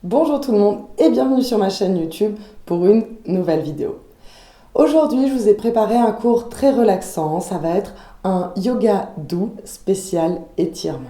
Bonjour tout le monde et bienvenue sur ma chaîne YouTube pour une nouvelle vidéo. Aujourd'hui, je vous ai préparé un cours très relaxant, ça va être un yoga doux spécial étirement.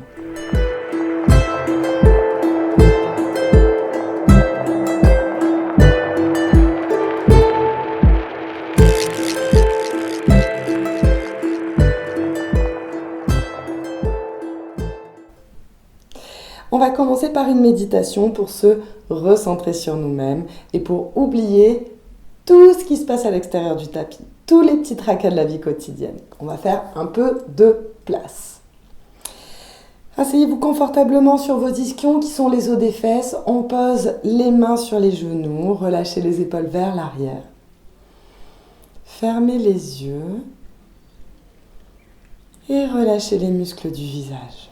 On va commencer par une méditation pour se recentrer sur nous-mêmes et pour oublier tout ce qui se passe à l'extérieur du tapis, tous les petits tracas de la vie quotidienne. On va faire un peu de place. Asseyez-vous confortablement sur vos ischions qui sont les os des fesses. On pose les mains sur les genoux, relâchez les épaules vers l'arrière. Fermez les yeux et relâchez les muscles du visage.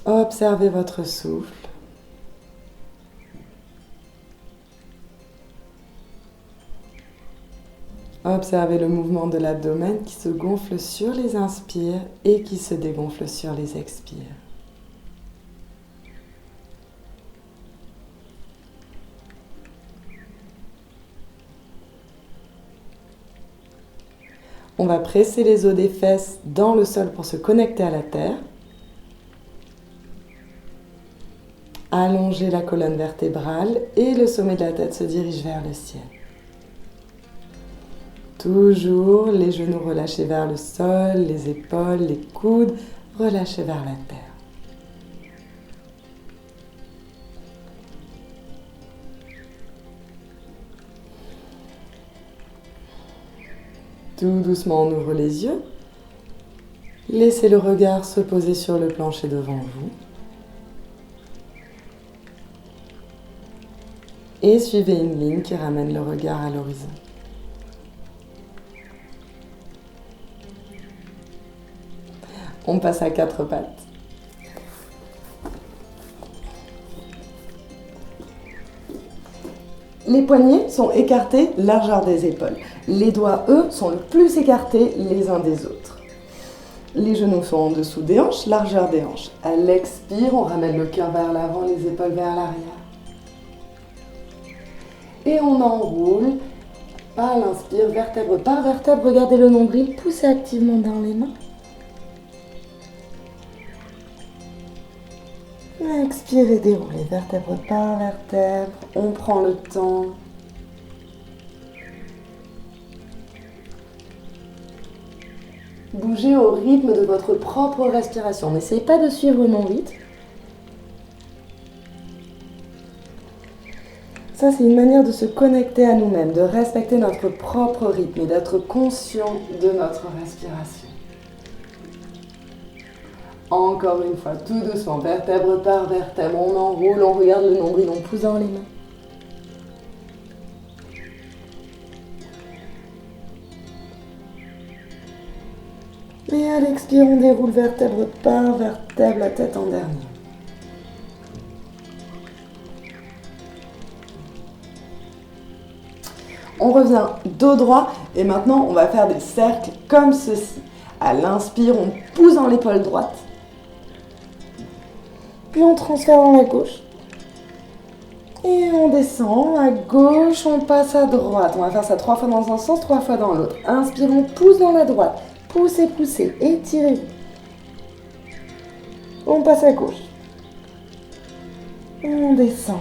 Observez votre souffle. Observez le mouvement de l'abdomen qui se gonfle sur les inspires et qui se dégonfle sur les expires. On va presser les os des fesses dans le sol pour se connecter à la terre. Allongez la colonne vertébrale et le sommet de la tête se dirige vers le ciel. Toujours les genoux relâchés vers le sol, les épaules, les coudes relâchés vers la terre. Tout doucement, on ouvre les yeux. Laissez le regard se poser sur le plancher devant vous. Et suivez une ligne qui ramène le regard à l'horizon. On passe à quatre pattes. Les poignets sont écartés, largeur des épaules. Les doigts, eux, sont le plus écartés les uns des autres. Les genoux sont en dessous des hanches, largeur des hanches. À l'expire, on ramène le cœur vers l'avant, les épaules vers l'arrière. Et on enroule à l'inspire, vertèbre par vertèbre. Regardez le nombril, poussez activement dans les mains. Expirez, déroulez vertèbre par vertèbre. On prend le temps. Bougez au rythme de votre propre respiration. N'essayez pas de suivre mon rythme. Ça, c'est une manière de se connecter à nous-mêmes, de respecter notre propre rythme et d'être conscient de notre respiration. Encore une fois, tout doucement, vertèbre par vertèbre, on enroule, on regarde le nombril, on pousse dans les mains. Et à l'expire, on déroule vertèbre par vertèbre, la tête en dernier. On revient dos droit et maintenant on va faire des cercles comme ceci. À l'inspire, on pousse dans l'épaule droite. Puis on transfère dans la gauche. Et on descend à gauche, on passe à droite. On va faire ça 3 fois dans un sens, 3 fois dans l'autre. Inspire, on pousse dans la droite. Poussez, poussez, étirez-vous. On passe à gauche. On descend.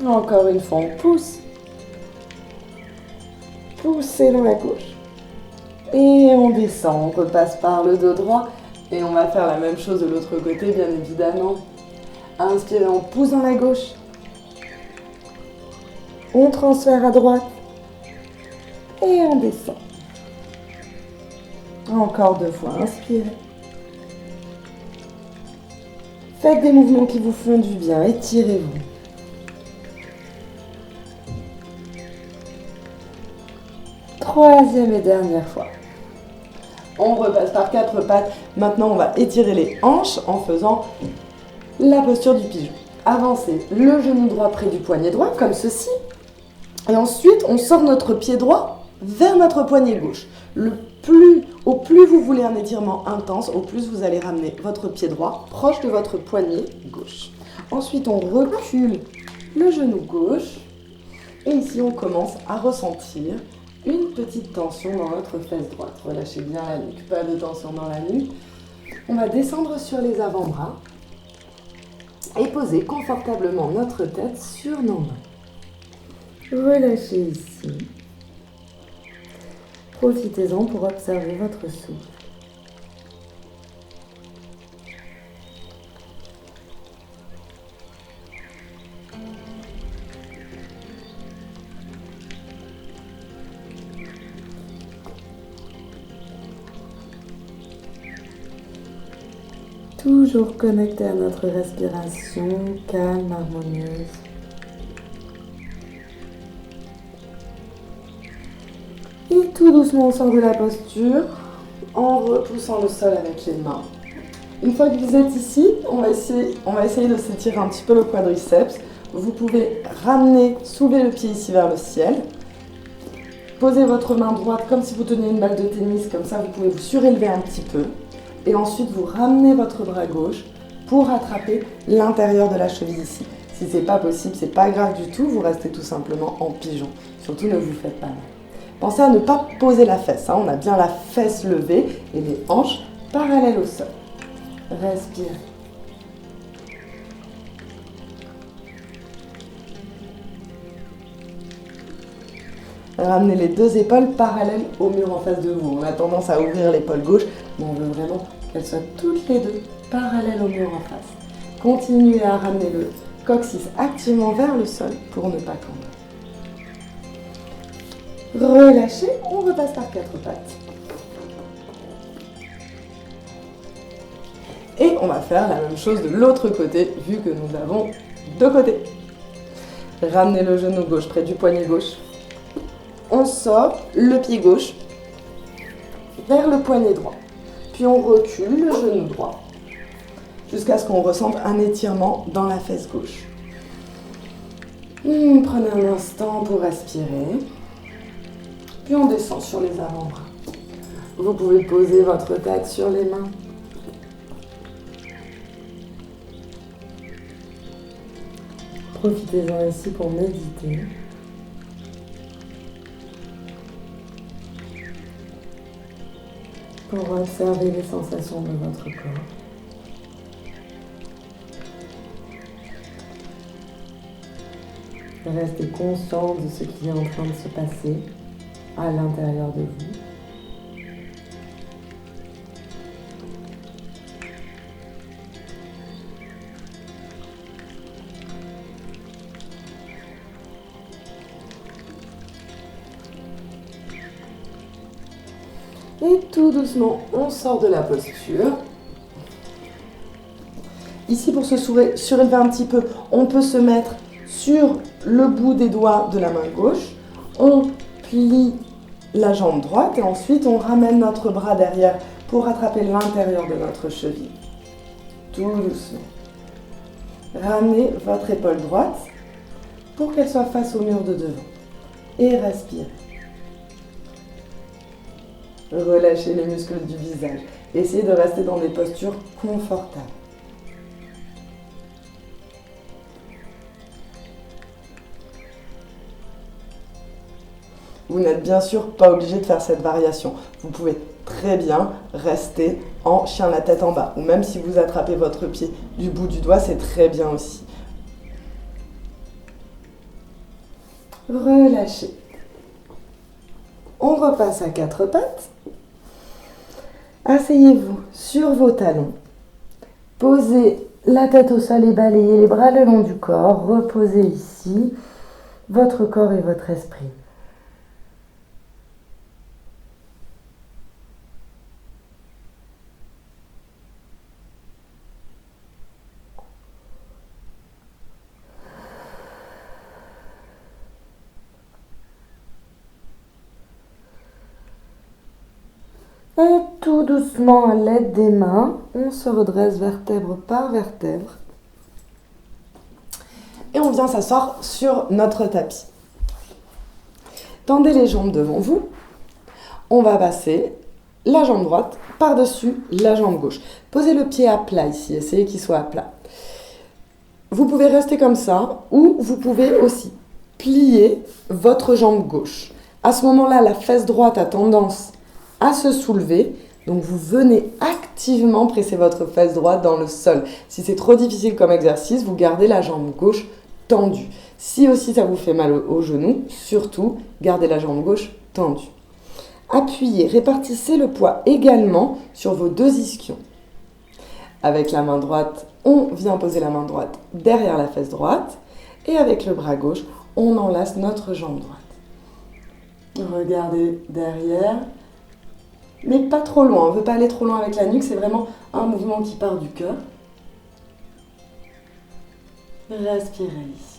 Encore une fois, on pousse. Poussez dans la gauche. Et on descend, on repasse par le dos droit. Et on va faire la même chose de l'autre côté, bien évidemment. Inspirez, on pousse dans la gauche. On transfère à droite. Et on descend. Encore 2 fois, inspirez. Faites des mouvements qui vous font du bien, étirez-vous. Troisième et dernière fois. On repasse par 4 pattes. Maintenant, on va étirer les hanches en faisant la posture du pigeon. Avancez le genou droit près du poignet droit, comme ceci. Et ensuite, on sort notre pied droit vers notre poignet gauche. Au plus vous voulez un étirement intense, au plus vous allez ramener votre pied droit proche de votre poignet gauche. Ensuite, on recule le genou gauche. Et ici, on commence à ressentir une petite tension dans notre fesse droite. Relâchez bien la nuque, pas de tension dans la nuque. On va descendre sur les avant-bras et poser confortablement notre tête sur nos mains. Relâchez ici. Profitez-en pour observer votre souffle. Toujours connecté à notre respiration, calme, harmonieuse. Et tout doucement, on sort de la posture en repoussant le sol avec les mains. Une fois que vous êtes ici, on va essayer de s'étirer un petit peu le quadriceps. Vous pouvez soulever le pied ici vers le ciel. Posez votre main droite comme si vous teniez une balle de tennis, comme ça vous pouvez vous surélever un petit peu. Et ensuite, vous ramenez votre bras gauche pour attraper l'intérieur de la cheville ici. Si ce n'est pas possible, ce n'est pas grave du tout, vous restez tout simplement en pigeon. Surtout, ne vous faites pas mal. Pensez à ne pas poser la fesse. On a bien la fesse levée et les hanches parallèles au sol. Respirez. Ramenez les deux épaules parallèles au mur en face de vous. On a tendance à ouvrir l'épaule gauche, mais on veut vraiment qu'elles soient toutes les deux parallèles au mur en face. Continuez à ramener le coccyx activement vers le sol pour ne pas camber. Relâchez, on repasse par quatre pattes. Et on va faire la même chose de l'autre côté, vu que nous avons deux côtés. Ramenez le genou gauche près du poignet gauche. On sort le pied gauche vers le poignet droit. Puis on recule le genou droit jusqu'à ce qu'on ressente un étirement dans la fesse gauche. Prenez un instant pour respirer. Puis on descend sur les avant-bras. Vous pouvez poser votre tête sur les mains. Profitez-en ici pour méditer. Pour observer les sensations de votre corps. Restez conscient de ce qui est en train de se passer à l'intérieur de vous. Et tout doucement, on sort de la posture. Ici, pour se surélever un petit peu, on peut se mettre sur le bout des doigts de la main gauche. On plie la jambe droite et ensuite on ramène notre bras derrière pour attraper l'intérieur de notre cheville. Tout doucement. Ramenez votre épaule droite pour qu'elle soit face au mur de devant. Et respirez. Relâchez les muscles du visage. Essayez de rester dans des postures confortables. Vous n'êtes bien sûr pas obligé de faire cette variation. Vous pouvez très bien rester en chien la tête en bas. Ou même si vous attrapez votre pied du bout du doigt, c'est très bien aussi. Relâchez. On repasse à quatre pattes. Asseyez-vous sur vos talons. Posez la tête au sol et balayez les bras le long du corps. Reposez ici votre corps et votre esprit. Et tout doucement, à l'aide des mains, on se redresse vertèbre par vertèbre. Et on vient s'asseoir sur notre tapis. Tendez les jambes devant vous. On va passer la jambe droite par-dessus la jambe gauche. Posez le pied à plat ici, essayez qu'il soit à plat. Vous pouvez rester comme ça ou vous pouvez aussi plier votre jambe gauche. À ce moment-là, la fesse droite a tendance à se soulever. Donc vous venez activement presser votre fesse droite dans le sol. Si c'est trop difficile comme exercice, vous gardez la jambe gauche tendue. Si aussi ça vous fait mal au genou, surtout gardez la jambe gauche tendue. Appuyez, répartissez le poids également sur vos deux ischions. Avec la main droite, on vient poser la main droite derrière la fesse droite. Et avec le bras gauche, on enlace notre jambe droite. Regardez derrière. Mais pas trop loin, on ne veut pas aller trop loin avec la nuque, c'est vraiment un mouvement qui part du cœur. Respirez ici.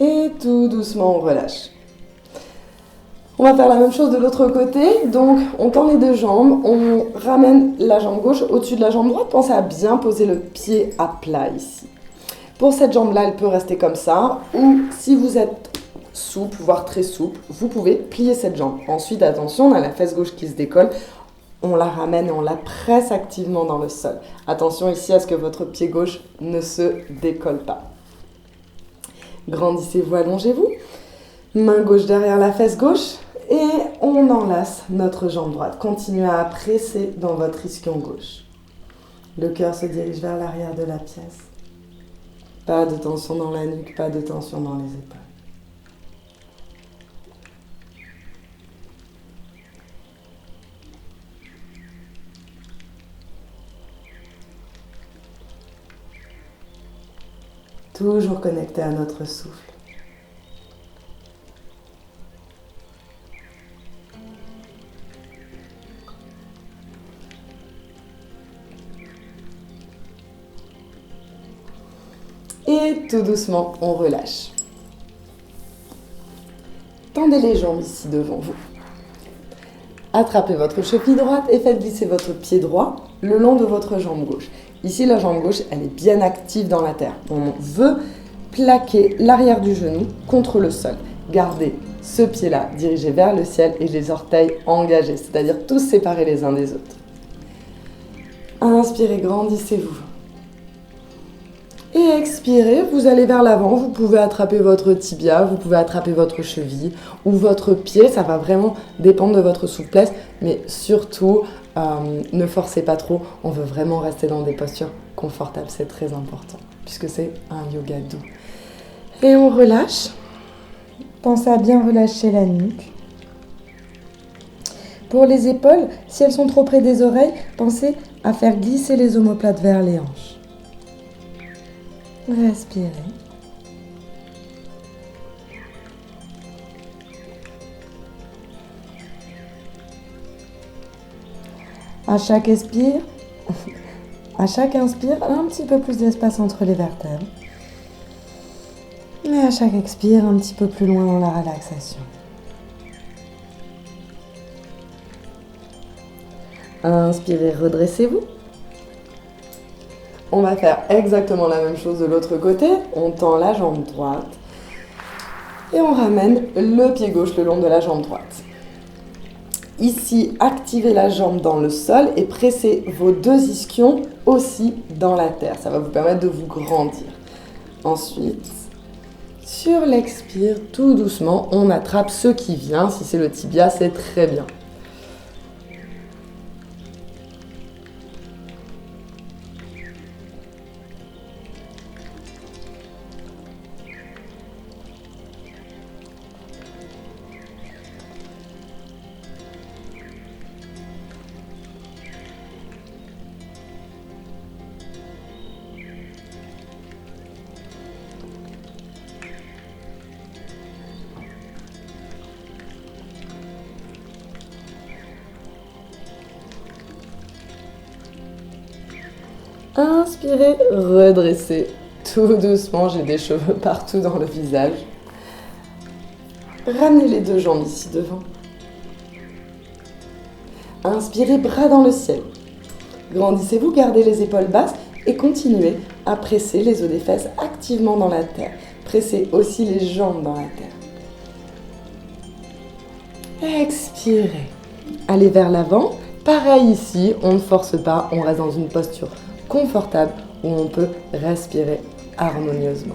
Et tout doucement, on relâche. On va faire la même chose de l'autre côté, donc on tend les deux jambes, on ramène la jambe gauche au-dessus de la jambe droite, pensez à bien poser le pied à plat ici. Pour cette jambe-là, elle peut rester comme ça, ou si vous êtes souple, voire très souple, vous pouvez plier cette jambe. Ensuite, attention, on a la fesse gauche qui se décolle, on la ramène et on la presse activement dans le sol. Attention ici à ce que votre pied gauche ne se décolle pas. Grandissez-vous, allongez-vous. Main gauche derrière la fesse gauche. Et on enlace notre jambe droite. Continuez à presser dans votre ischion gauche. Le cœur se dirige vers l'arrière de la pièce. Pas de tension dans la nuque, pas de tension dans les épaules. Toujours connecté à notre souffle. Et tout doucement, on relâche. Tendez les jambes ici devant vous. Attrapez votre cheville droite et faites glisser votre pied droit le long de votre jambe gauche. Ici, la jambe gauche, elle est bien active dans la terre. On veut plaquer l'arrière du genou contre le sol. Gardez ce pied-là dirigé vers le ciel et les orteils engagés, c'est-à-dire tous séparés les uns des autres. Inspirez, grandissez-vous. Et expirez, vous allez vers l'avant, vous pouvez attraper votre tibia, vous pouvez attraper votre cheville ou votre pied, ça va vraiment dépendre de votre souplesse, mais surtout, ne forcez pas trop, on veut vraiment rester dans des postures confortables, c'est très important, puisque c'est un yoga doux. Et on relâche, pensez à bien relâcher la nuque. Pour les épaules, si elles sont trop près des oreilles, pensez à faire glisser les omoplates vers les hanches. Respirez. À chaque inspire, un petit peu plus d'espace entre les vertèbres. Et à chaque expire, un petit peu plus loin dans la relaxation. Inspirez, redressez-vous. On va faire exactement la même chose de l'autre côté. On tend la jambe droite et on ramène le pied gauche le long de la jambe droite. Ici, activez la jambe dans le sol et pressez vos deux ischions aussi dans la terre. Ça va vous permettre de vous grandir. Ensuite, sur l'expire, tout doucement, on attrape ce qui vient. Si c'est le tibia, c'est très bien. Inspirez, redressez tout doucement. J'ai des cheveux partout dans le visage. Ramenez les deux jambes ici devant. Inspirez, bras dans le ciel. Grandissez-vous, gardez les épaules basses et continuez à presser les os des fesses activement dans la terre. Pressez aussi les jambes dans la terre. Expirez. Allez vers l'avant. Pareil ici, on ne force pas, on reste dans une posture confortable où on peut respirer harmonieusement.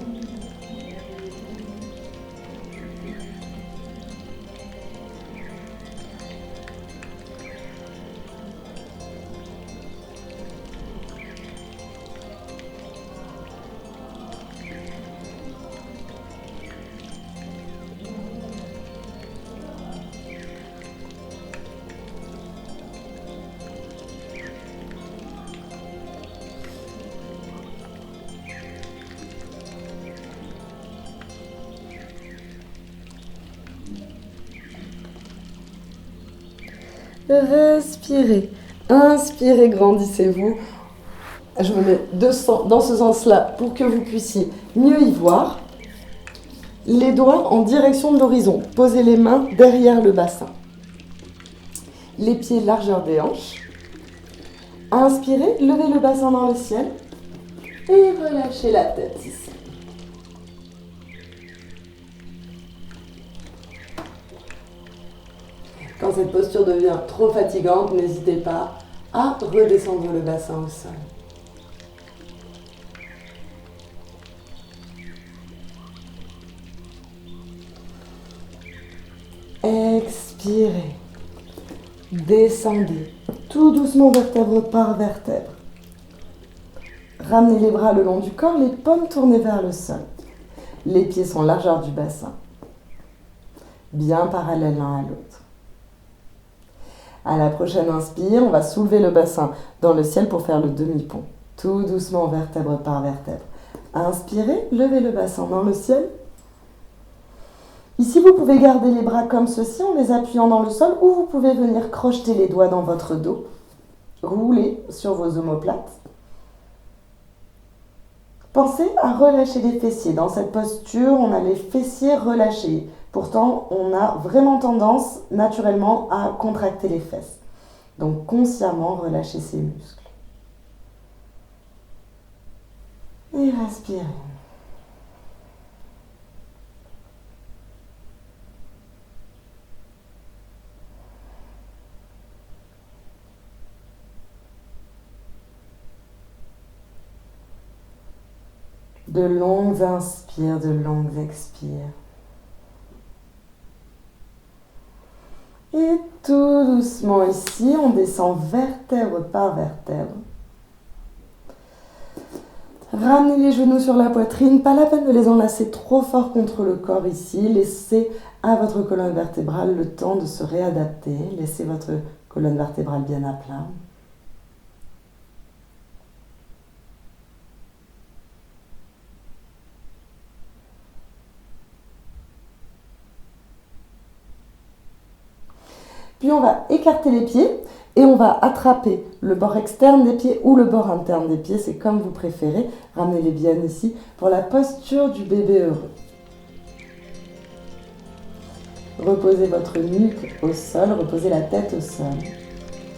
Respirez. Inspirez, grandissez-vous. Je me mets dans ce sens-là pour que vous puissiez mieux y voir. Les doigts en direction de l'horizon. Posez les mains derrière le bassin. Les pieds largeur des hanches. Inspirez, levez le bassin dans le ciel et relâchez la tête ici. Quand cette posture devient trop fatigante, n'hésitez pas à redescendre le bassin au sol. Expirez. Descendez tout doucement vertèbre par vertèbre. Ramenez les bras le long du corps, les paumes tournées vers le sol. Les pieds sont largeur du bassin, bien parallèles l'un à l'autre. À la prochaine inspire, on va soulever le bassin dans le ciel pour faire le demi-pont. Tout doucement, vertèbre par vertèbre. Inspirez, levez le bassin dans le ciel. Ici, vous pouvez garder les bras comme ceci en les appuyant dans le sol ou vous pouvez venir crocheter les doigts dans votre dos. Roulez sur vos omoplates. Pensez à relâcher les fessiers. Dans cette posture, on a les fessiers relâchés. Pourtant, on a vraiment tendance naturellement à contracter les fesses. Donc, consciemment, relâchez ces muscles. Et respirez. De longues inspires, de longues expires. Et tout doucement ici, on descend vertèbre par vertèbre. Ramenez les genoux sur la poitrine, pas la peine de les enlacer trop fort contre le corps ici. Laissez à votre colonne vertébrale le temps de se réadapter. Laissez votre colonne vertébrale bien à plat. Puis on va écarter les pieds et on va attraper le bord externe des pieds ou le bord interne des pieds, c'est comme vous préférez. Ramenez-les bien ici pour la posture du bébé heureux. Reposez votre nuque au sol, reposez la tête au sol.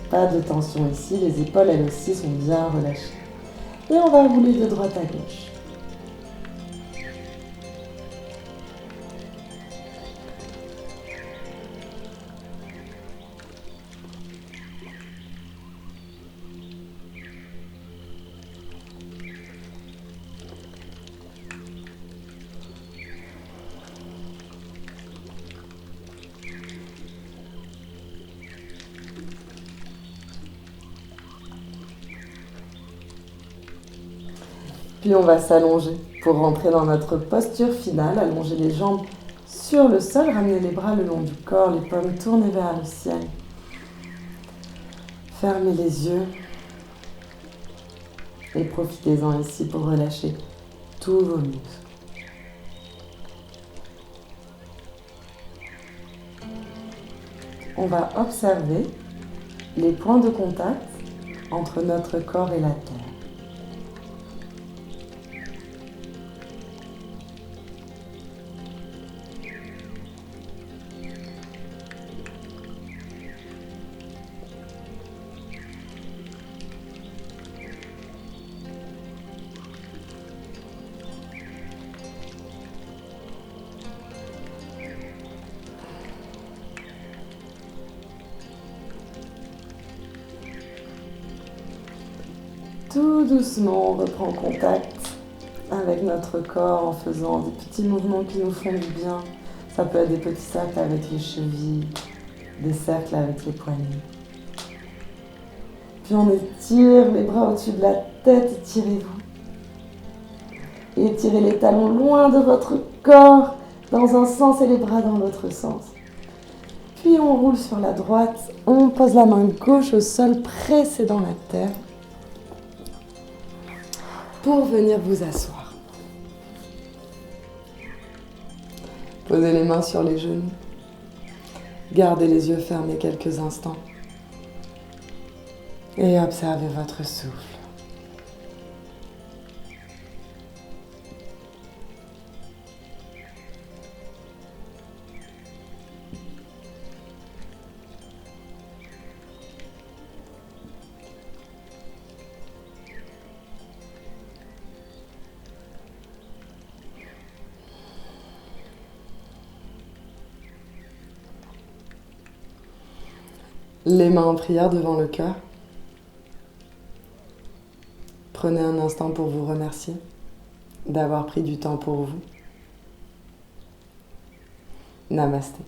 Pas de tension ici, les épaules elles aussi sont bien relâchées. Et on va rouler de droite à gauche. Puis on va s'allonger pour rentrer dans notre posture finale. Allonger les jambes sur le sol, ramener les bras le long du corps, les paumes tournées vers le ciel. Fermez les yeux et profitez-en ici pour relâcher tous vos muscles. On va observer les points de contact entre notre corps et la terre. Tout doucement, on reprend contact avec notre corps en faisant des petits mouvements qui nous font du bien. Ça peut être des petits cercles avec les chevilles, des cercles avec les poignets. Puis on étire les bras au-dessus de la tête, étirez-vous. Et étirez les talons loin de votre corps dans un sens et les bras dans l'autre sens. Puis on roule sur la droite, on pose la main gauche au sol, pressé dans la terre, pour venir vous asseoir. Posez les mains sur les genoux. Gardez les yeux fermés quelques instants. Et observez votre souffle. Les mains en prière devant le cœur. Prenez un instant pour vous remercier d'avoir pris du temps pour vous. Namasté.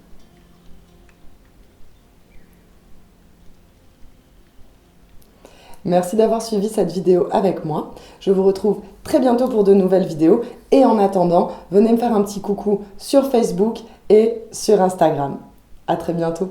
Merci d'avoir suivi cette vidéo avec moi. Je vous retrouve très bientôt pour de nouvelles vidéos. Et en attendant, venez me faire un petit coucou sur Facebook et sur Instagram. À très bientôt.